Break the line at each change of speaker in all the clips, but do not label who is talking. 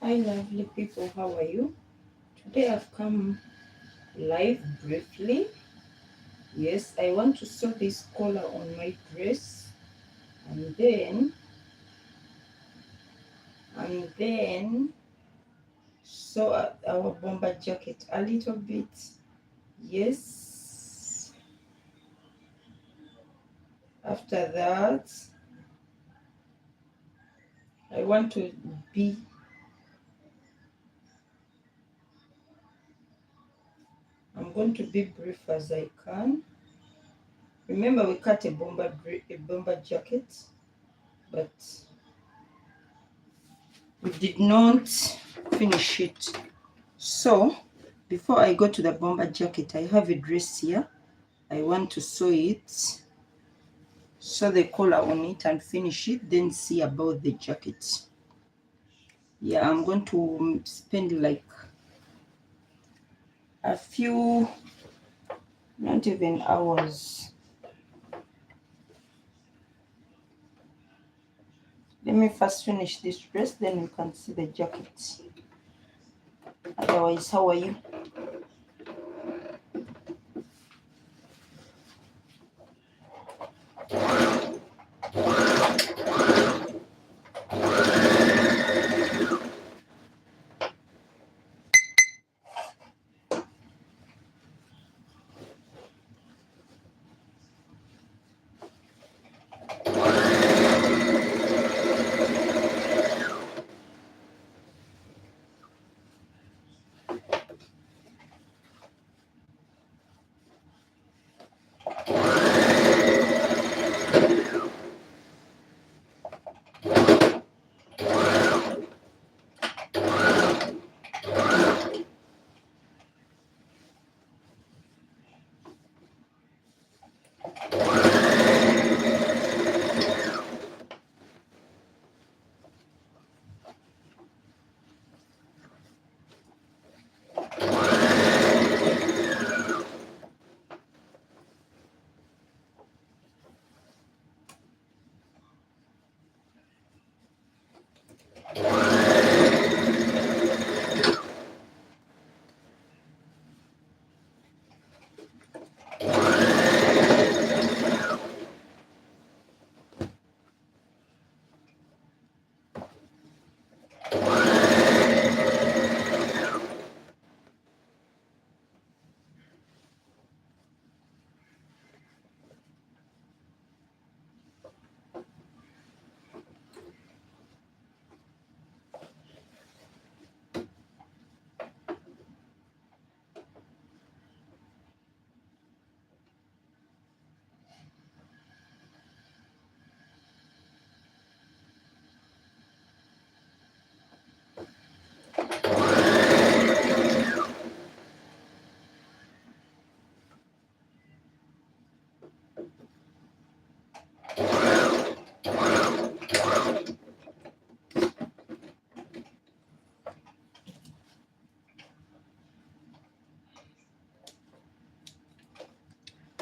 Hi lovely people, how are you? Today I've come live briefly. Yes, I want to sew this collar on my dress and then sew our bomber jacket a little bit. Yes. After that, I want to be I'm going to be brief as I can. Remember, we cut a bomber jacket, but we did not finish it. So before I go to the bomber jacket, I have a dress here. I want to sew it, sew the collar on it and finish it, then see about the jacket. Yeah, I'm going to spend like a few, not even hours. Let me first finish this dress, then you can see the jacket. Otherwise, how are you?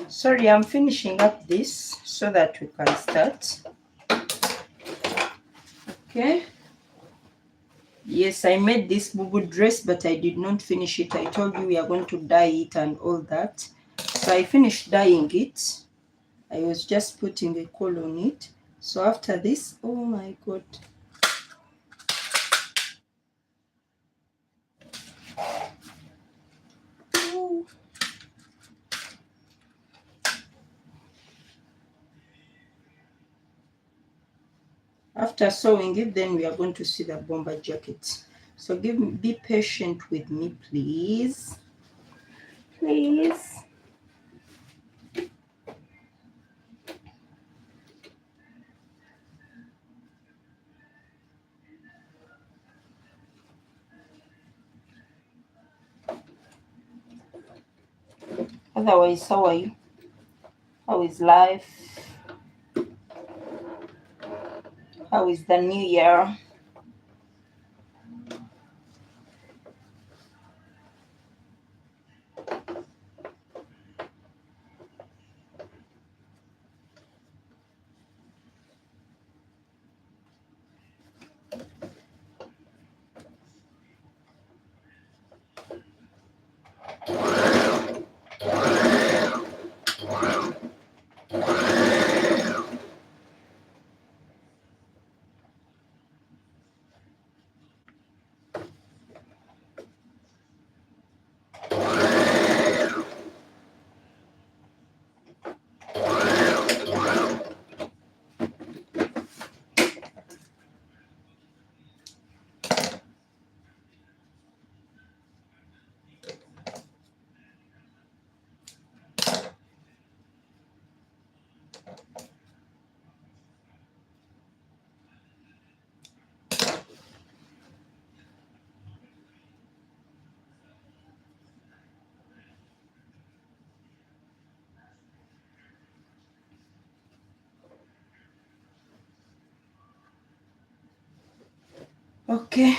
Sorry, I'm finishing up this so that we can start. Okay. Yes, I made this boo dress, but I did not finish it. I told you we are going to dye it and all that. So I finished dyeing it. I was just putting a kohl on it. So after this, oh my God. Ooh. After sewing it, then we are going to see the bomber jacket. So be patient with me, please. Please. Otherwise, how are you? How is life? How is the new year? Okay.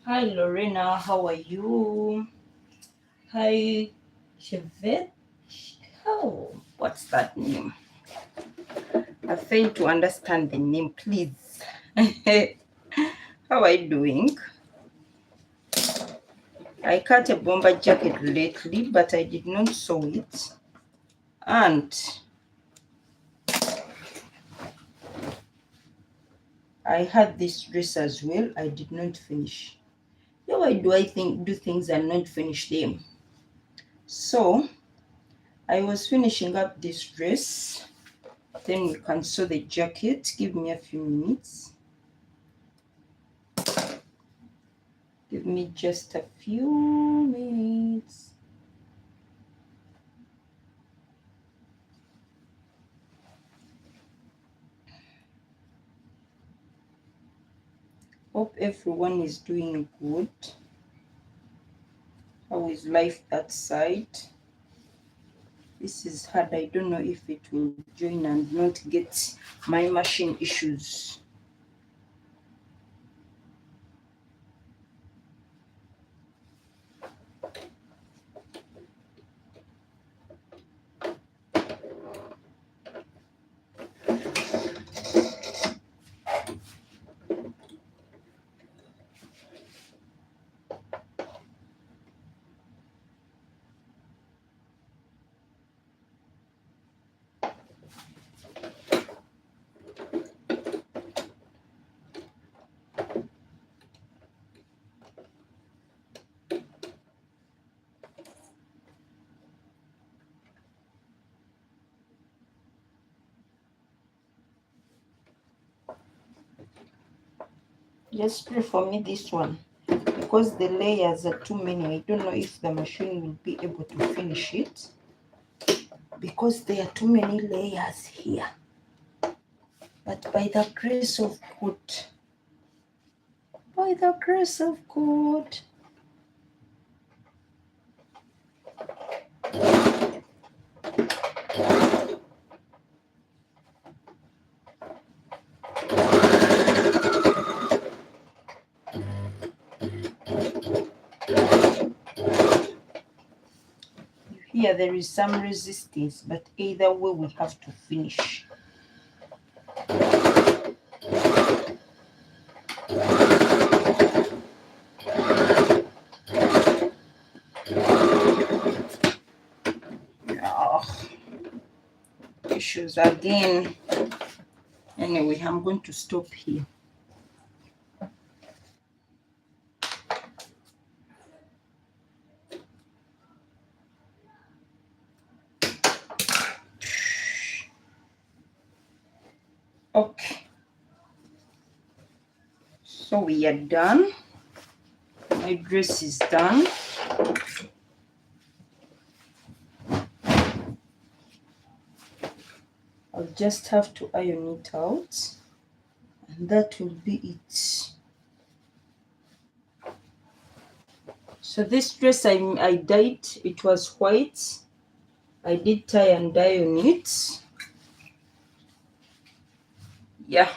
Hi Lorena, how are you? Hi Chevette. Oh, what's that name? I fail to understand the name, please. How are you doing? I cut a bomber jacket lately, but I did not sew it. And I had this dress as well. I did not finish. Yeah, why do I do things and not finish them? So I was finishing up this dress. Then we can sew the jacket. Give me a few minutes. Give me just a few minutes. Hope everyone is doing good. How is life that side? This is hard. I don't know if it will join and not get my machine issues. Just pray for me this one, because the layers are too many. I don't know if the machine will be able to finish it, because there are too many layers here. But by the grace of God, by the grace of God, here there is some resistance, but either way we have to finish. Oh, issues again. Anyway, I'm going to stop here. Okay, so we are done. My dress is done. I'll just have to iron it out, and that will be it. So this dress I dyed, it was white. I did tie and dye on it. Yeah,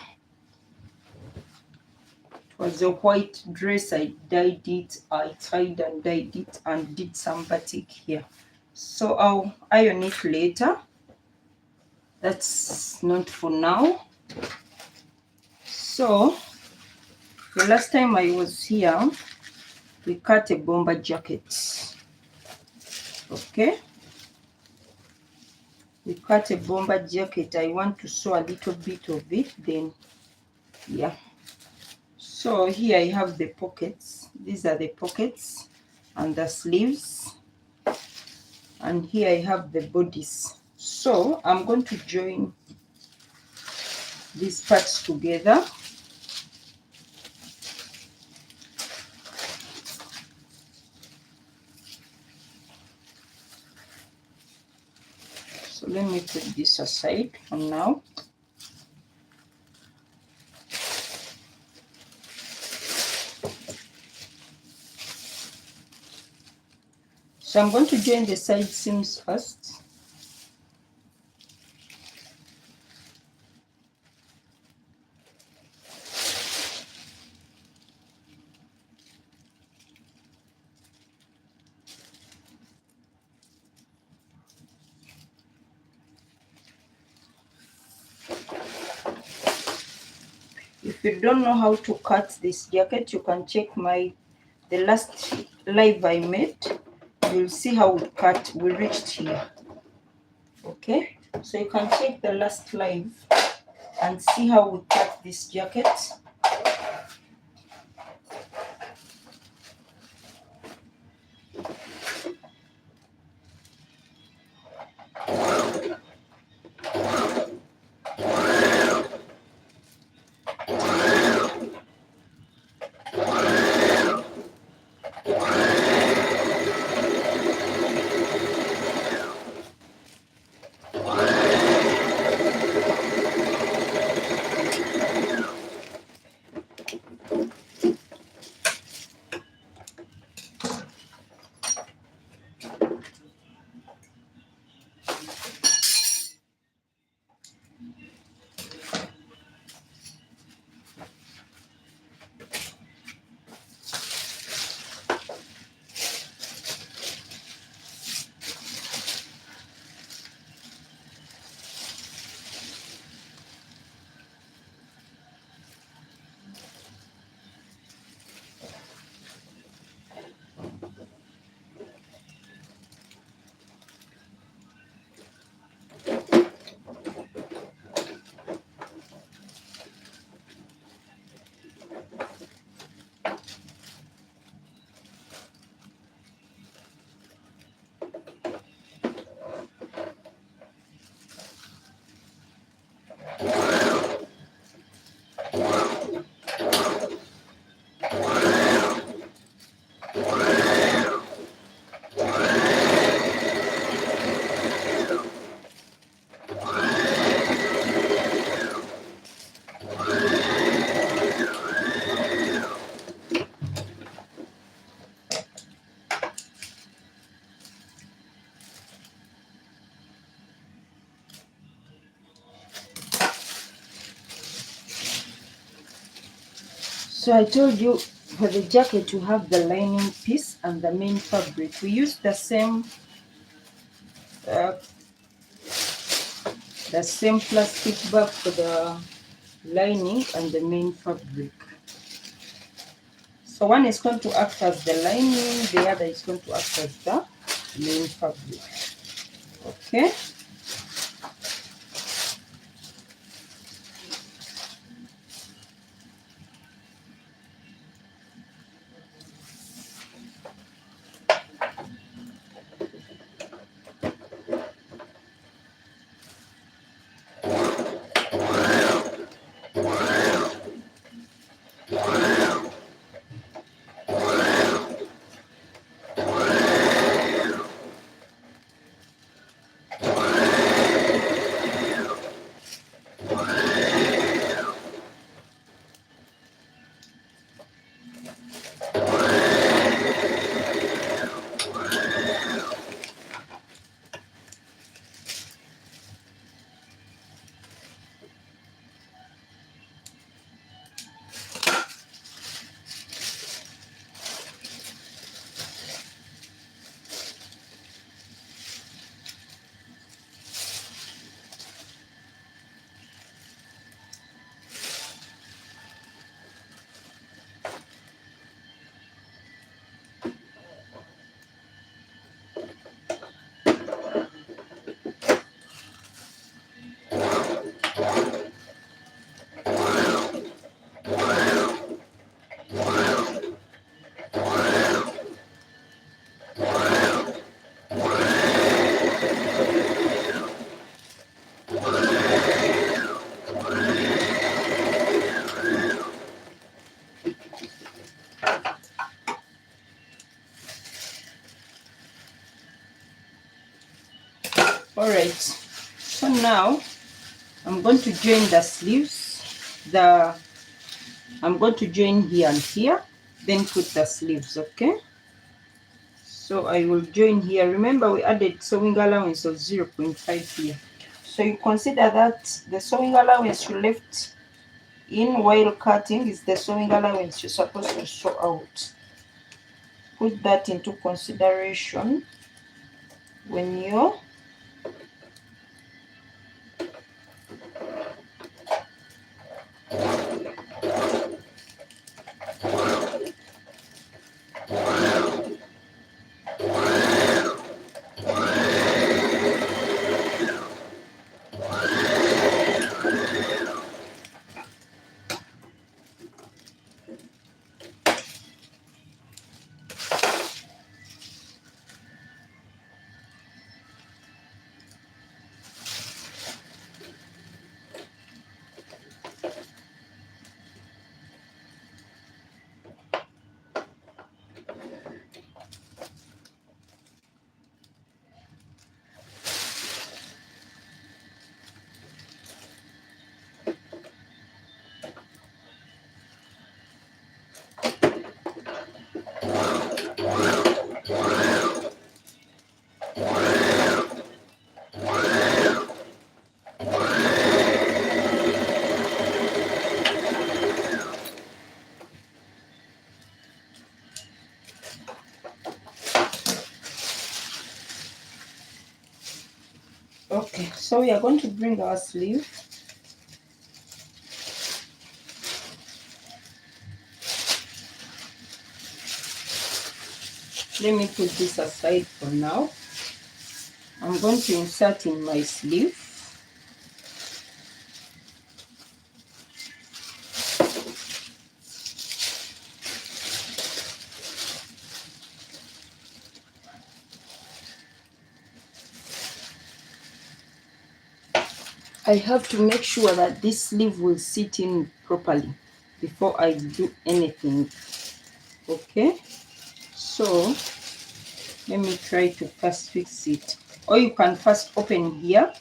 it was a white dress. I dyed it, I tied and dyed it, and did some batik here. So I'll iron it later. That's not for now. So the last time I was here, we cut a bomber jacket. Okay, we cut a bomber jacket. I want to sew a little bit of it, then yeah. So here I have the pockets. These are the pockets and the sleeves, and here I have the bodice. So I'm going to join these parts together. So let me put this aside for now. So I'm going to join the side seams first. If you don't know how to cut this jacket, you can check the last live I made. You'll see how we reached here. Okay, so you can check the last live and see how we cut this jacket. So I told you for the jacket to have the lining piece and the main fabric. We used the same plastic bag for the lining and the main fabric. So one is going to act as the lining, the other is going to act as the main fabric. Okay. All right, so now I'm going to join the sleeves. I'm going to join here and here, then put the sleeves. Okay, so I will join here. Remember, we added sewing allowance of 0.5 here, so you consider that the sewing allowance you left in while cutting is the sewing allowance you're supposed to sew out. Put that into consideration when you're okay. So we are going to bring our sleeve. Let me put this aside for now. I'm going to insert in my sleeve. I have to make sure that this sleeve will sit in properly before I do anything. Okay, so let me try to first fix it. Or you can first open here.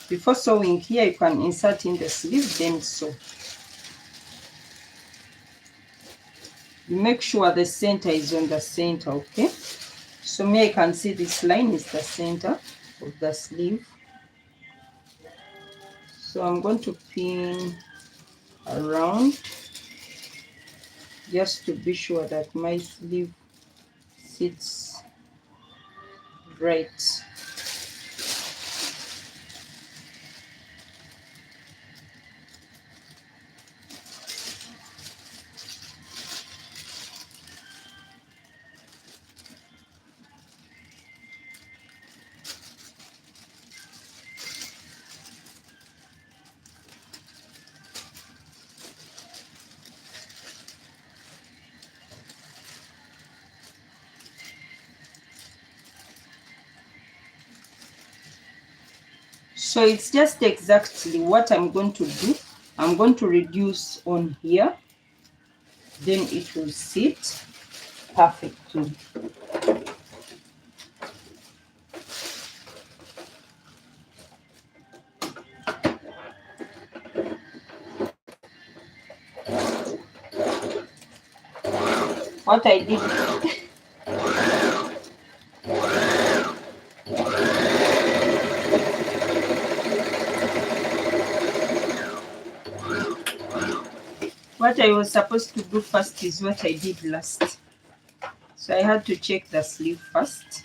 Before sewing here, you can insert in the sleeve, then sew. You make sure the center is on the center, okay? So me, I can see this line is the center of the sleeve. So I'm going to pin around just to be sure that my sleeve sits right. So it's just exactly what I'm going to do. I'm going to reduce on here, then it will sit perfectly. What I did, what I was supposed to do first is what I did last. So I had to check the sleeve first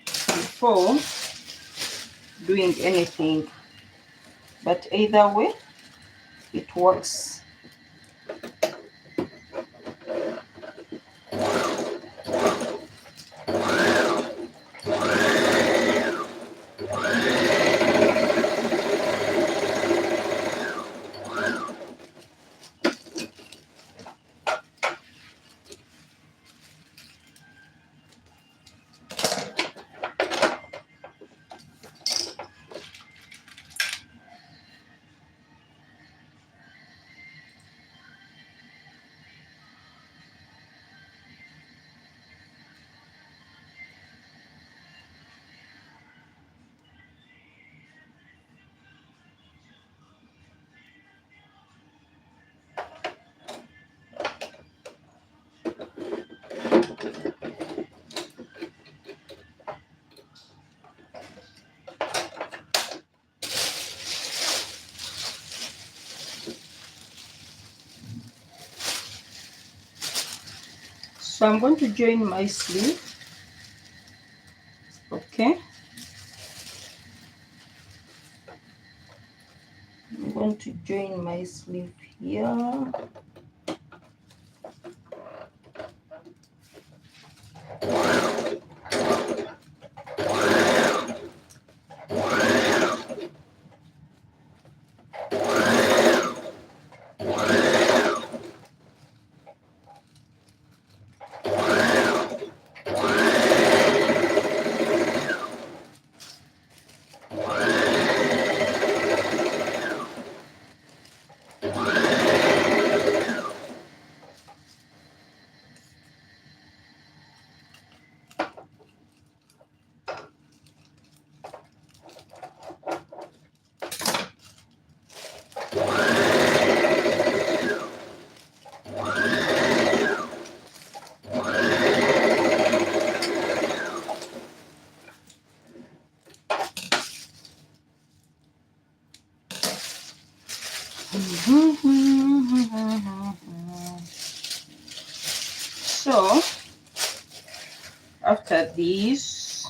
before doing anything. But either way, it works. So I'm going to join my sleeve. Okay, I'm going to join my sleeve here. So after this,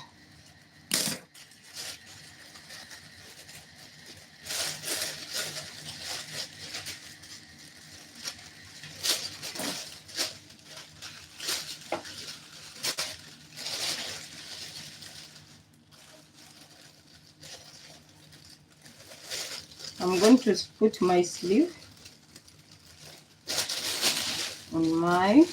I'm going to put my sleeve on my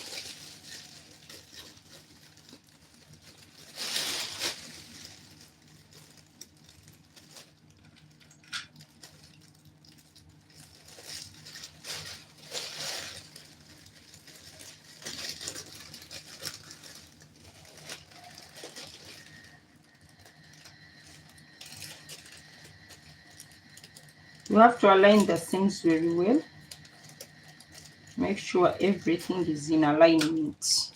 you have to align the things very well. Make sure everything is in alignment.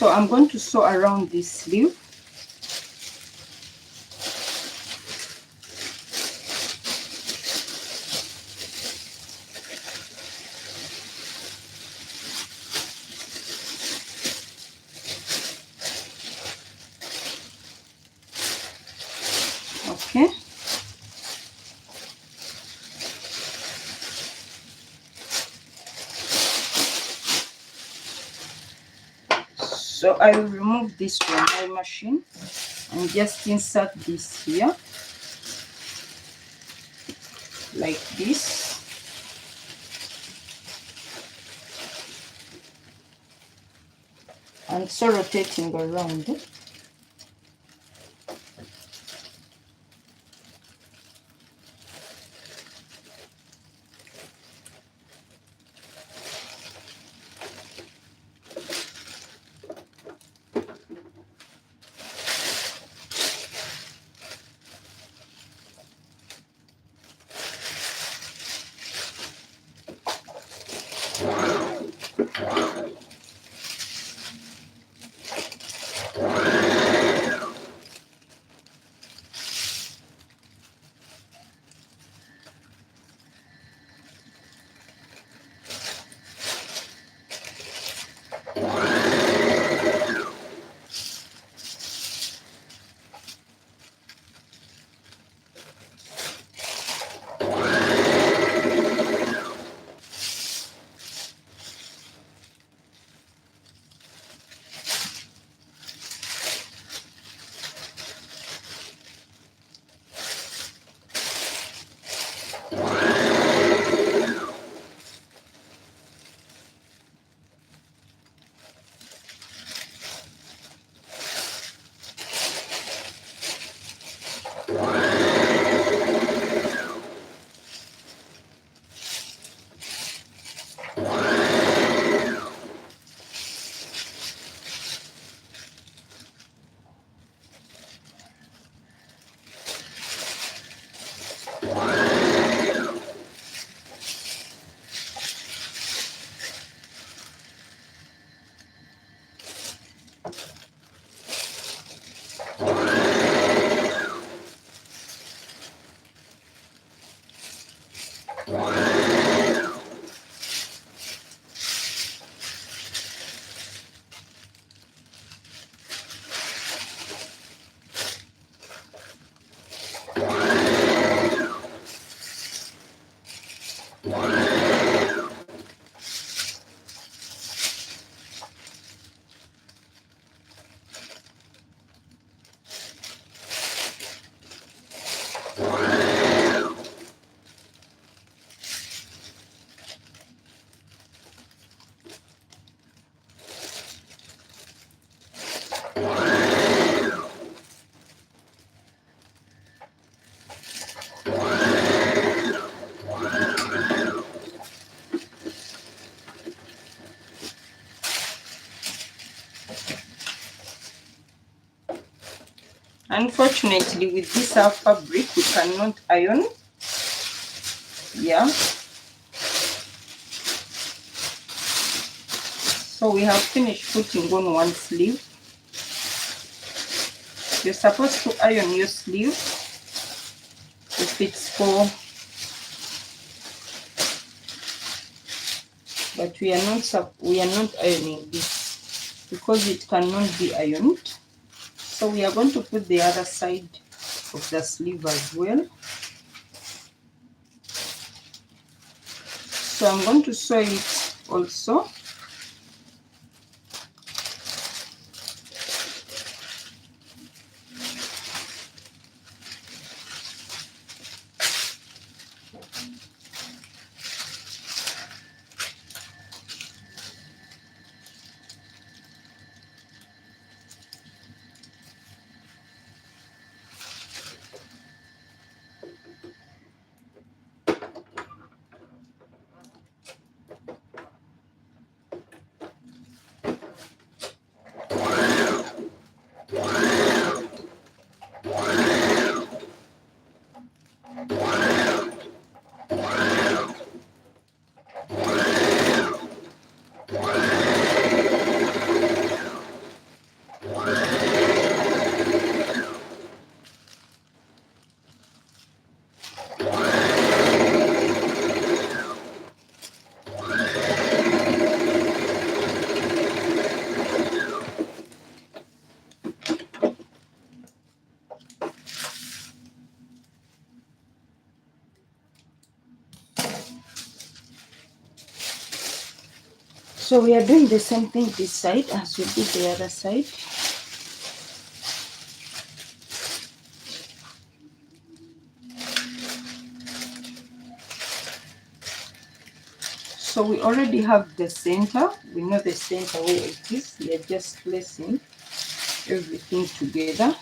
So I'm going to sew around this sleeve. Okay. So I will remove this from my machine and just insert this here like this. And so rotating around. Unfortunately, with this our fabric, we cannot iron. Yeah. So we have finished putting on one sleeve. You're supposed to iron your sleeve if it's for, but we are not ironing this because it cannot be ironed. So we are going to put the other side of the sleeve as well. So I'm going to sew it also. So we are doing the same thing this side as we did the other side. So we already have the center. We know the center where it is. We are just placing everything together.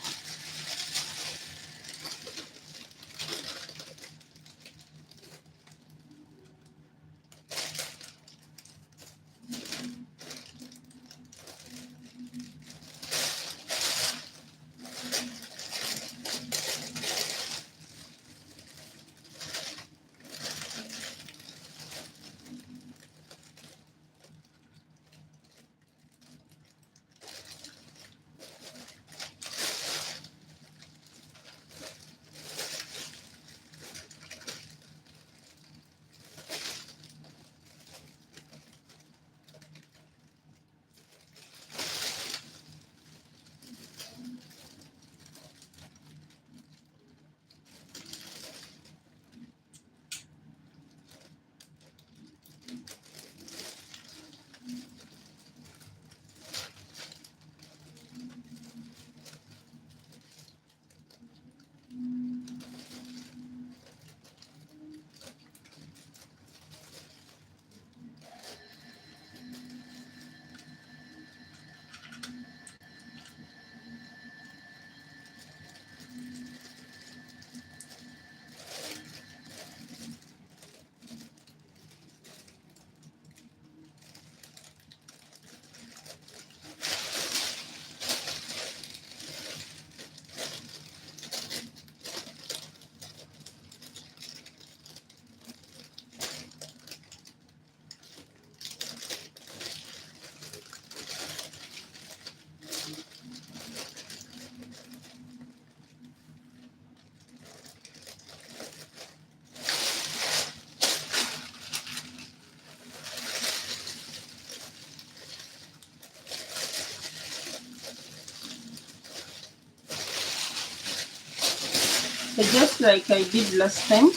So just like I did last time,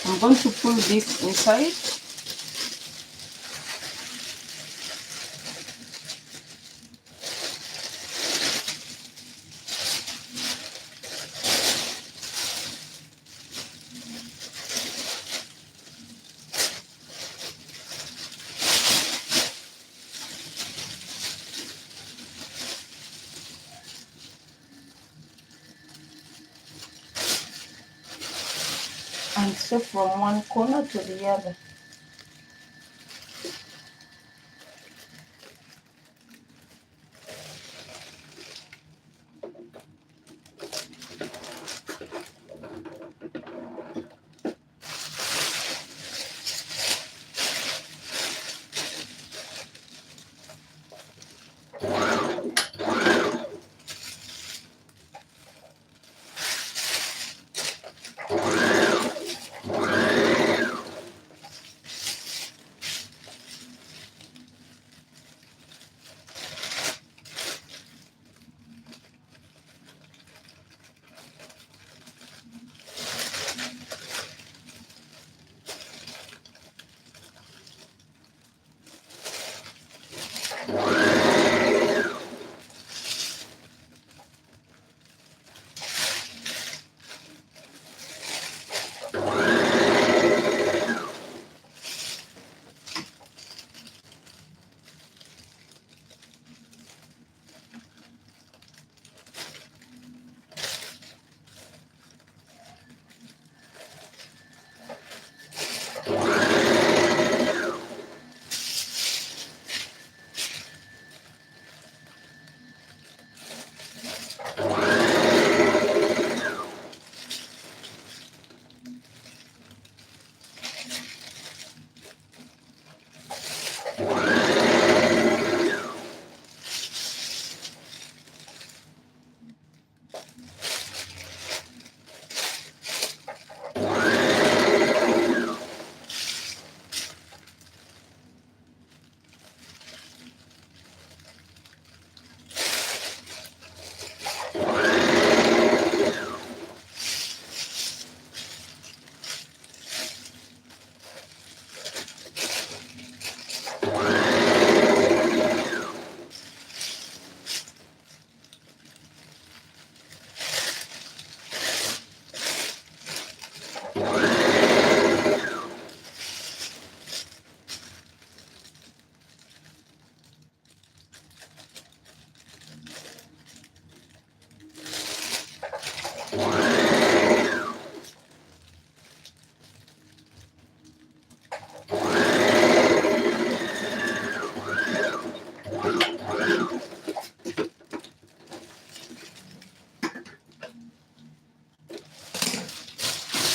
I'm going to pull this inside. So from one corner to the other.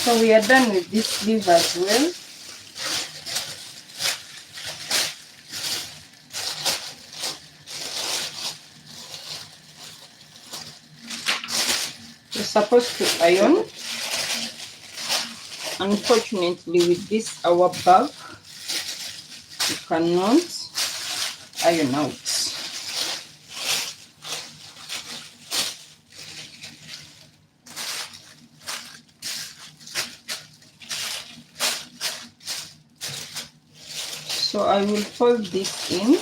So we are done with this sleeve as well. We're supposed to iron. Unfortunately, with this our bag, you cannot iron out. So I will fold this in.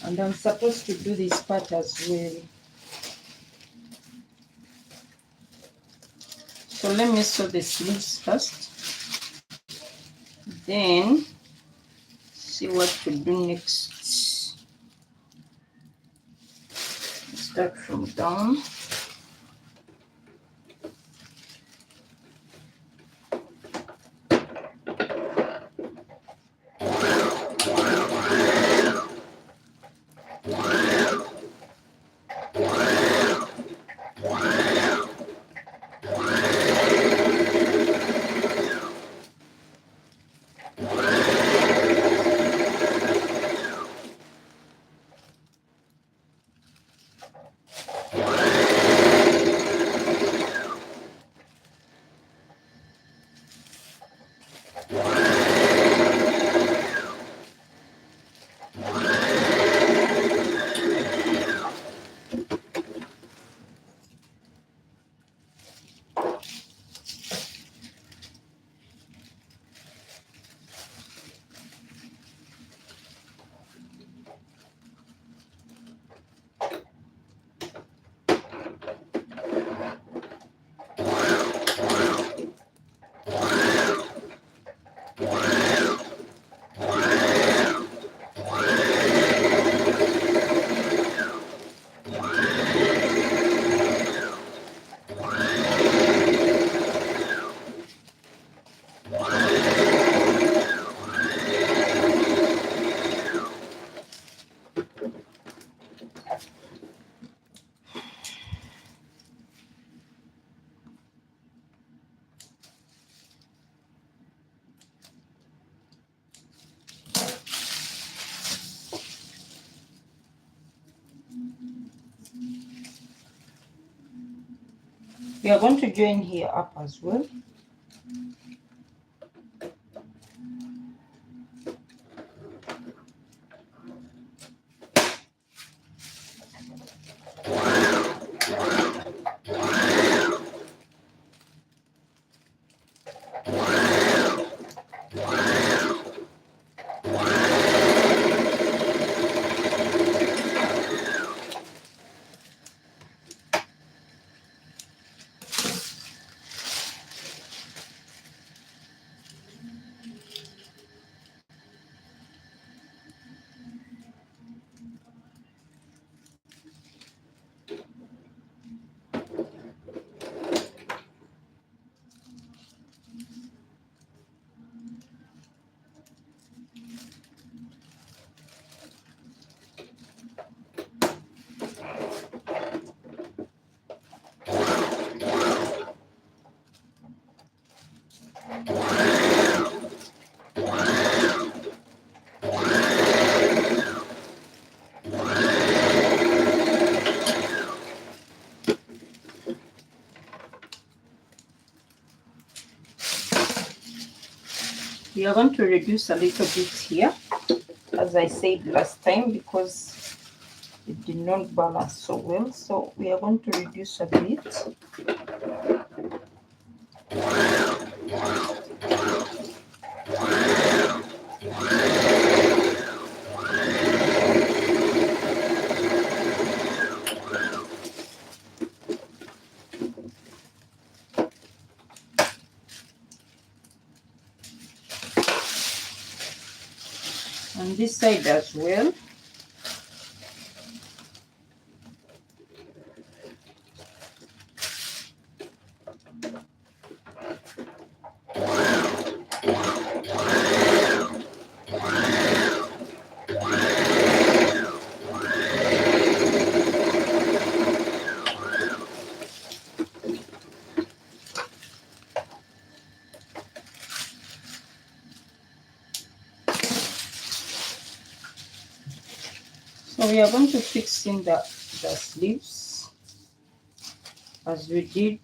And I'm supposed to do this part as well. So let me sew the sleeves first. Then see what to do next. Start from down. We are going to join here up as well. We are going to reduce a little bit here, as I said last time, because it did not balance so well. So we are going to reduce a bit. And this side as well. So we are going to fix in the sleeves as we did.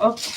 Okay.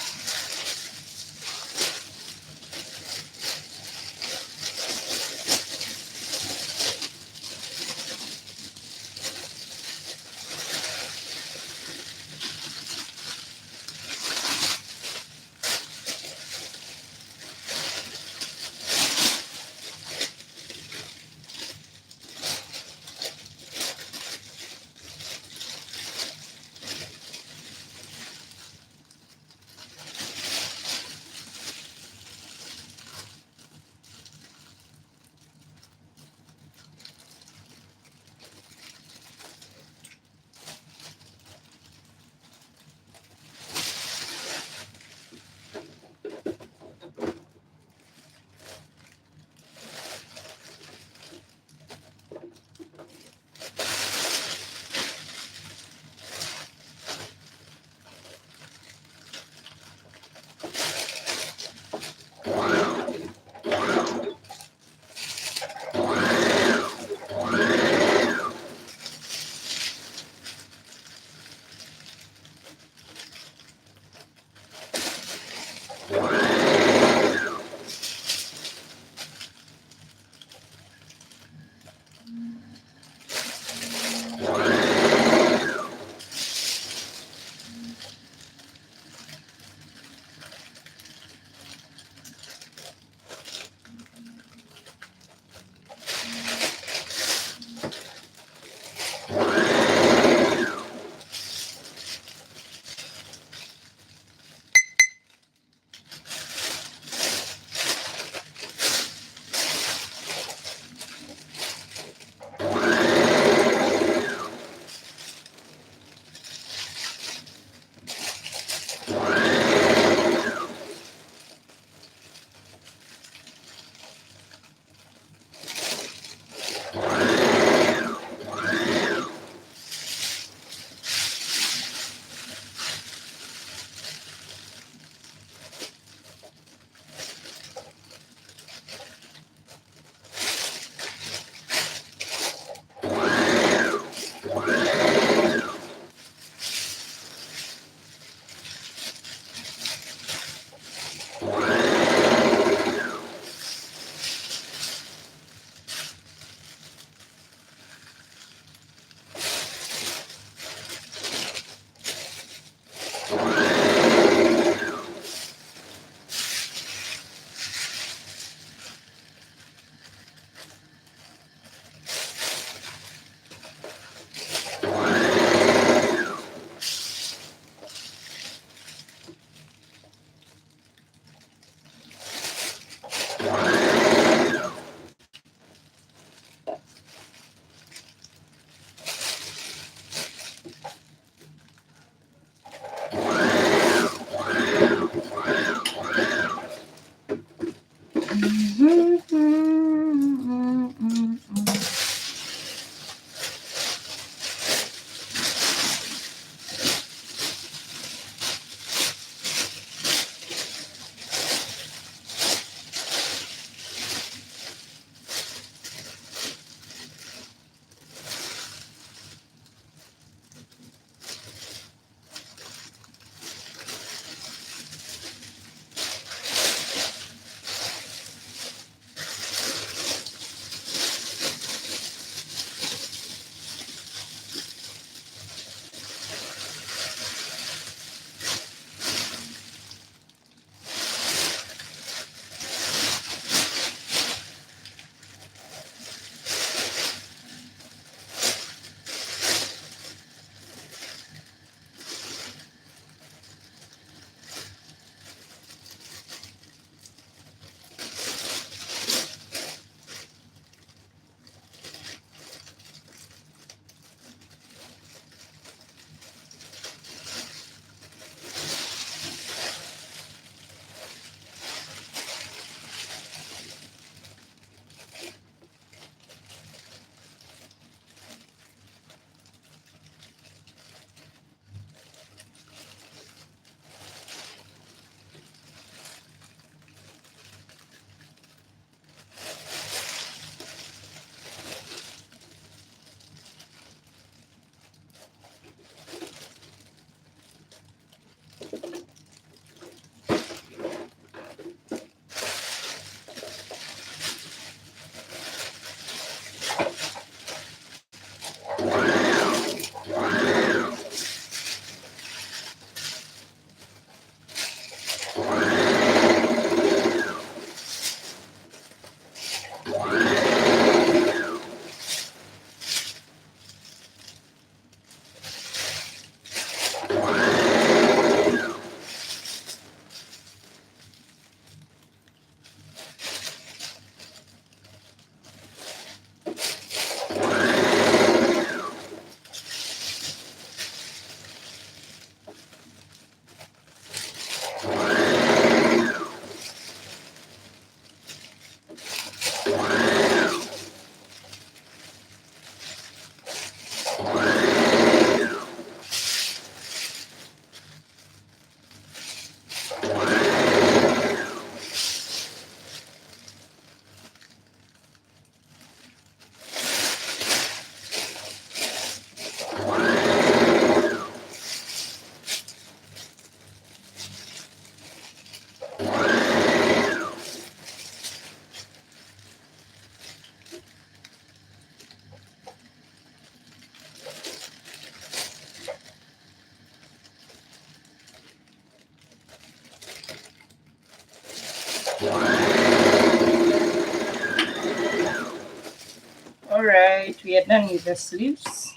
All right, we are done with the sleeves.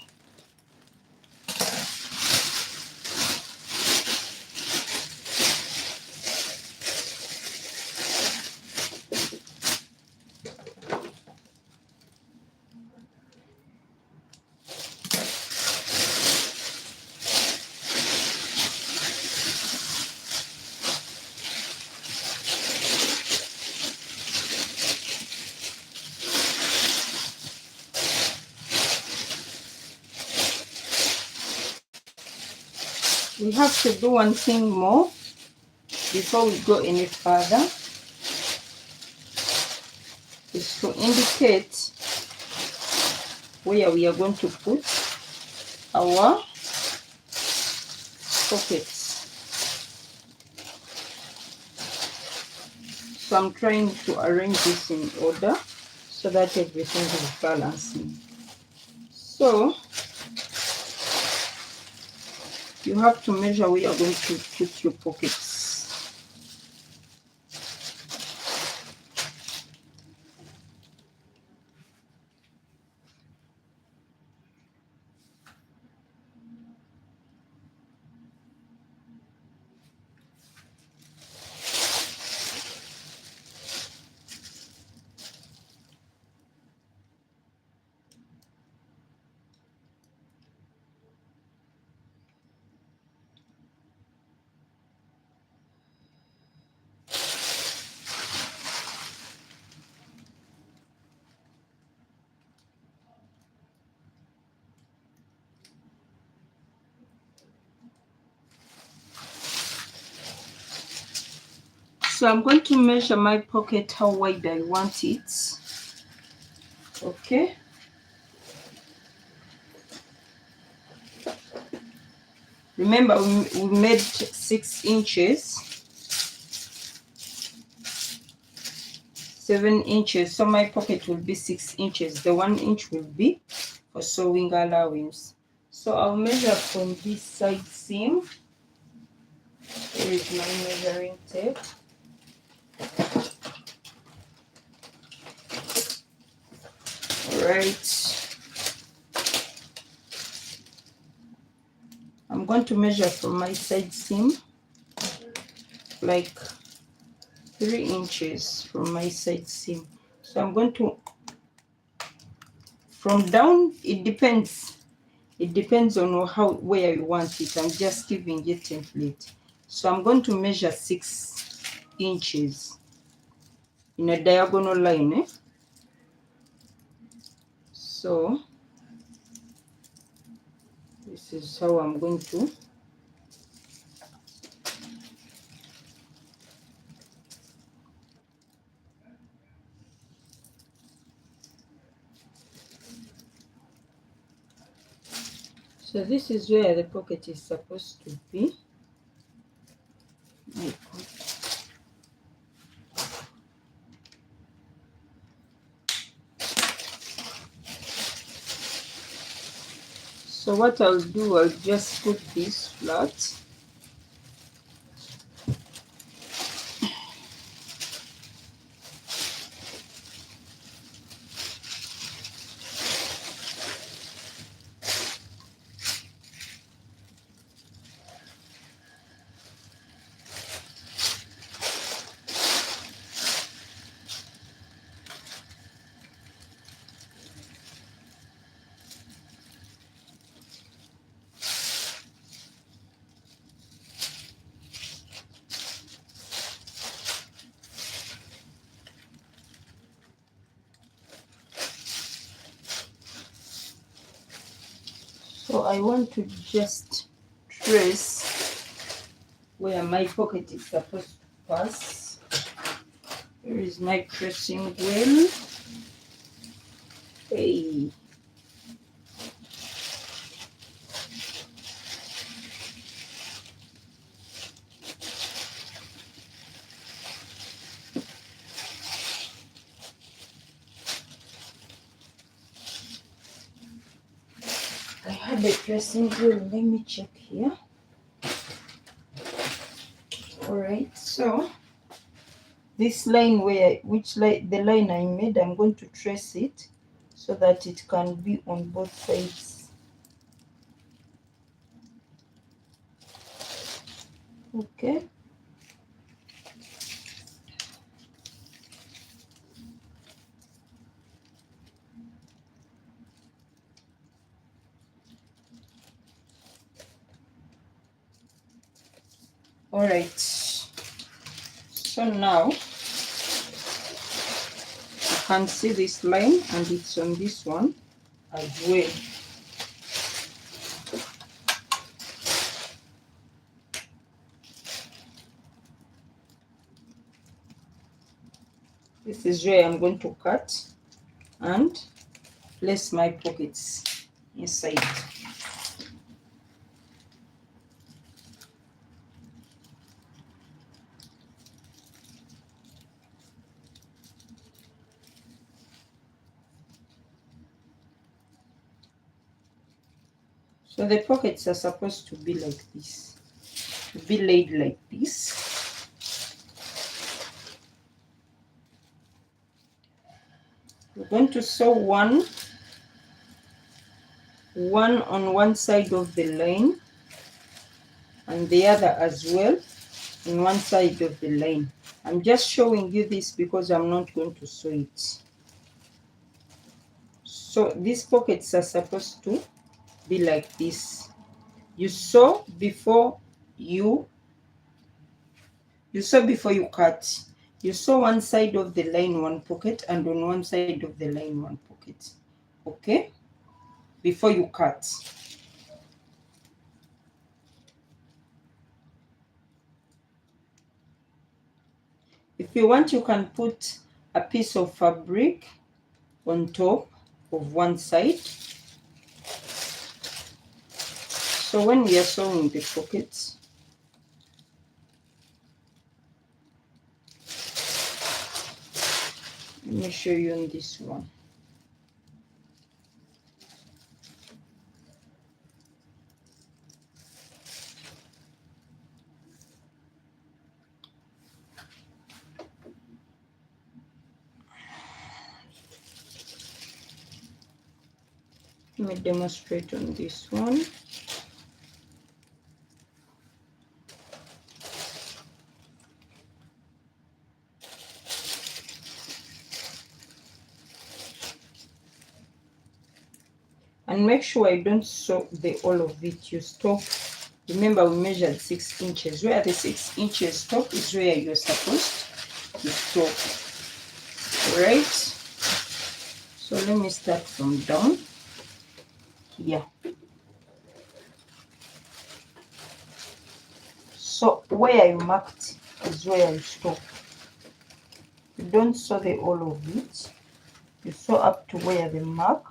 We have to do one thing more before we go any further, is to indicate where we are going to put our pockets. So I'm trying to arrange this in order so that everything is balancing. So you have to measure where you're going to put your pockets. So I'm going to measure my pocket how wide I want it. Okay. Remember, we made 6 inches, 7 inches. So my pocket will be 6 inches. The 1 inch will be for sewing allowance. So I'll measure from this side seam. Here is my measuring tape. Alright. I'm going to measure from my side seam like 3 inches from my side seam. So I'm going to, from down, it depends on where you want it. I'm just giving you a template. So I'm going to measure 6 inches in a diagonal line. So this is how I'm going to so this is where the pocket is supposed to be. So what I'll do, I'll just put this flat. I want to just trace where my pocket is supposed to pass. Here is my tracing wheel. Hey. I had a tracing wheel. Let me check here. All right, so this line the line I made, I'm going to trace it so that it can be on both sides. Okay. All right. So now you can see this line, and it's on this one as well. This is where I'm going to cut and place my pockets inside. So the pockets are supposed to be like this, to be laid like this. We're going to sew one on one side of the line and the other as well on one side of the line. I'm just showing you this because I'm not going to sew it. So these pockets are supposed to be like this. You sew before you cut. You sew one side of the line one pocket, and on one side of the line one pocket. Okay? Before you cut. If you want, you can put a piece of fabric on top of one side. So when we are sewing the pockets, let me show you on this one. Let me demonstrate on this one. And make sure I don't sew the all of it. You stop. Remember, we measured 6 inches. Where the 6 inches stop is where you're supposed to stop. Right? So let me start from down here. So where I marked is where I stop. You don't sew the all of it. You sew up to where the mark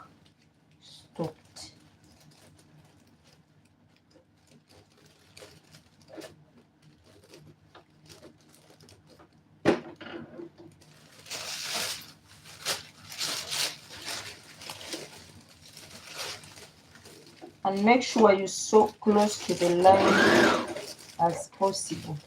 stopped. And make sure you sew close to the line as possible.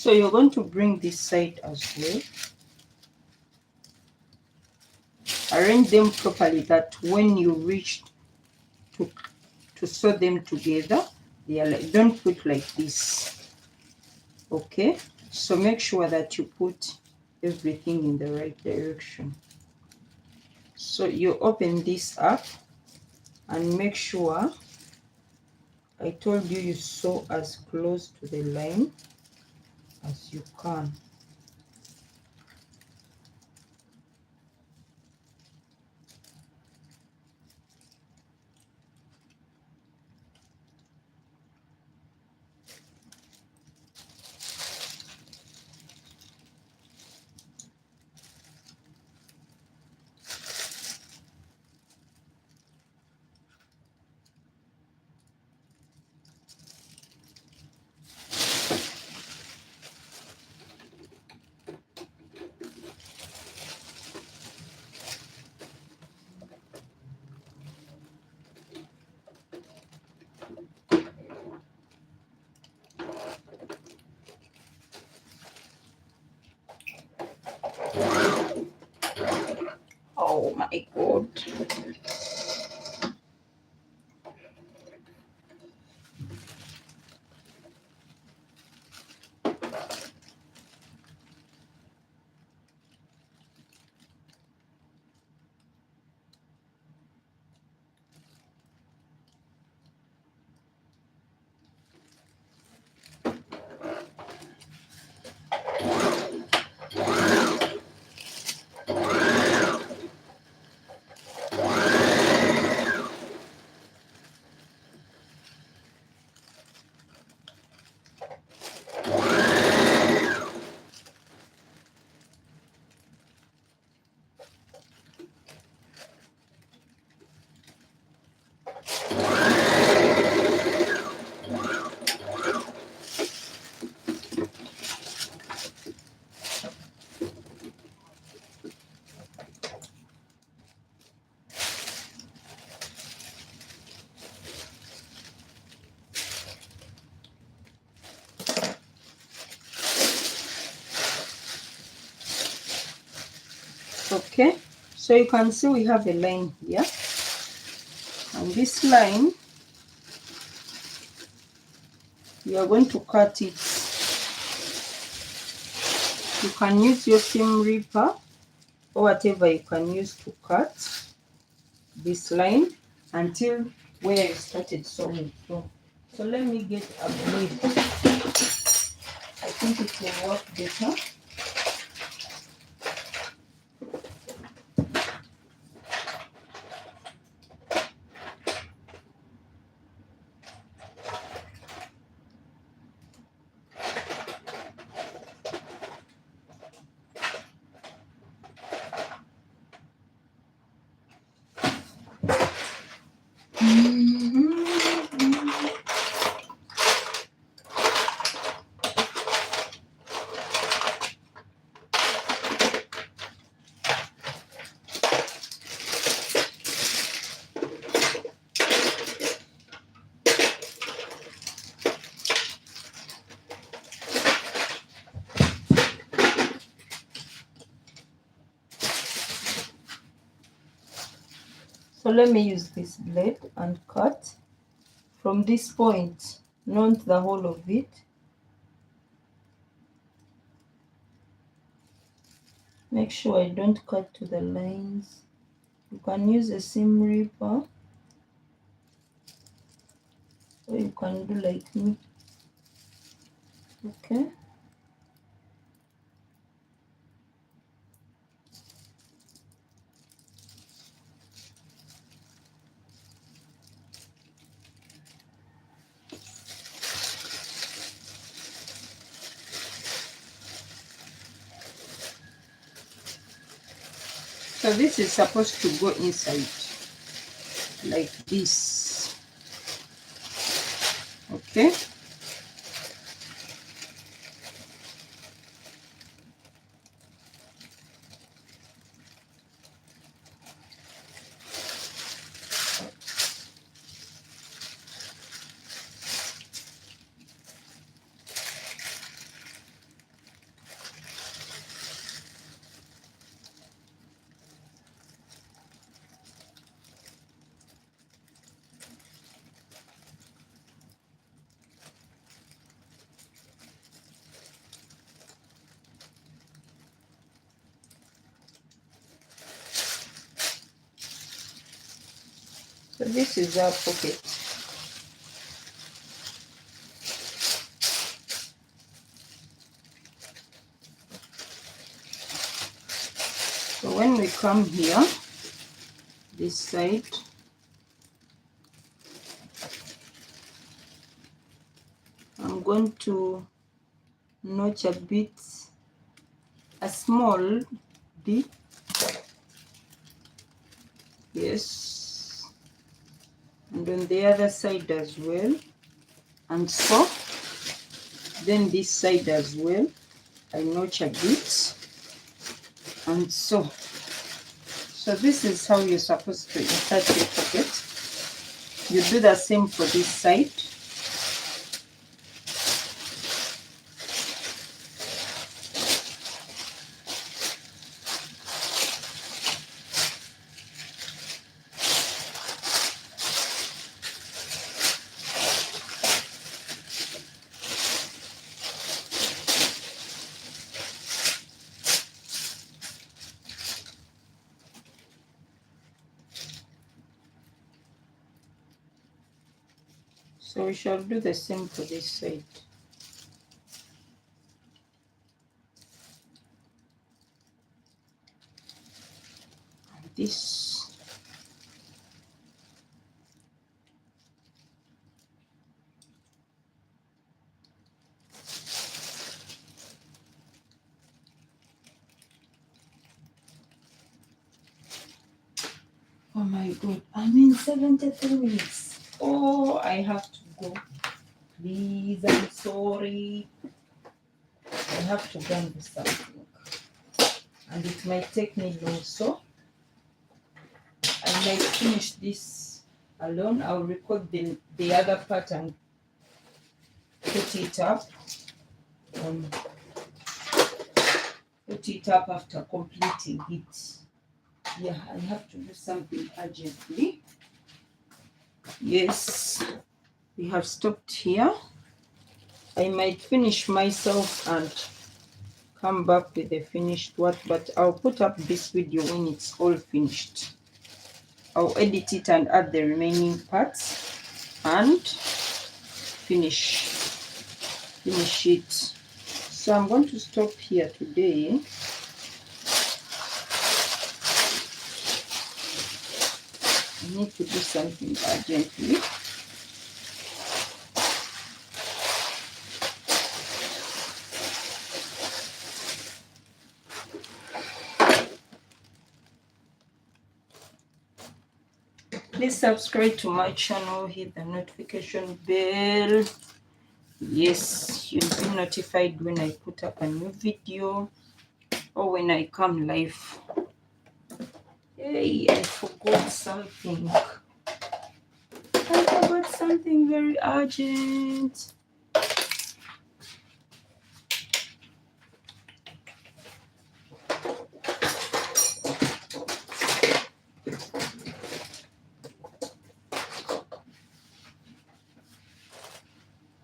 So you're going to bring this side as well. Arrange them properly that when you reach to sew them together, they are like, don't put like this. Okay, so make sure that you put everything in the right direction. So you open this up and make sure, I told you, you sew as close to the line as you can. Oh my God. Okay, so you can see we have a line here, and this line you are going to cut it. You can use your seam ripper or whatever you can use to cut this line until where you started sewing from. So let me get a blade. I think it will work better. So let me use this blade and cut from this point, not the whole of it. Make sure I don't cut to the lines. You can use a seam ripper, or you can do like me. Okay. So this is supposed to go inside like this. Okay. this is our pocket. So when we come here, this side, I'm going to notch a bit, a small bit, yes, and on the other side as well, and so then this side as well, I notch a bit, and so this is how you're supposed to insert your pocket. You do the same for this side. So we shall do the same for this side. And this. Oh my God, I'm in 73 minutes. Oh, I have to go. Please, I'm sorry. I have to go and do something. And it might take me long, so I might finish this alone. I'll record the other part and put it up. Put it up after completing it. Yeah, I have to do something urgently. Yes, we have stopped here. I might finish myself and come back with the finished work, but I'll put up this video when it's all finished. I'll edit it and add the remaining parts and finish it. So I'm going to stop here today. I need to do something urgently. Please subscribe to my channel, hit the notification bell. Yes, you'll be notified when I put up a new video or when I come live. Hey, I forgot something. I forgot something very urgent.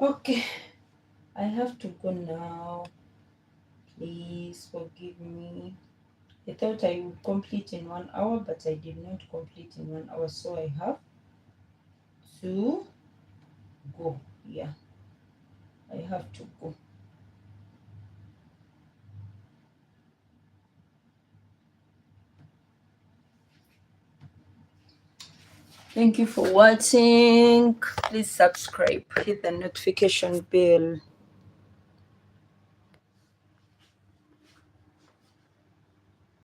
Okay, I have to go now. Please forgive me. I thought I would complete in 1 hour, but I did not complete in 1 hour, so I have to go. Yeah, I have to go. Thank you for watching. Please subscribe, hit the notification bell.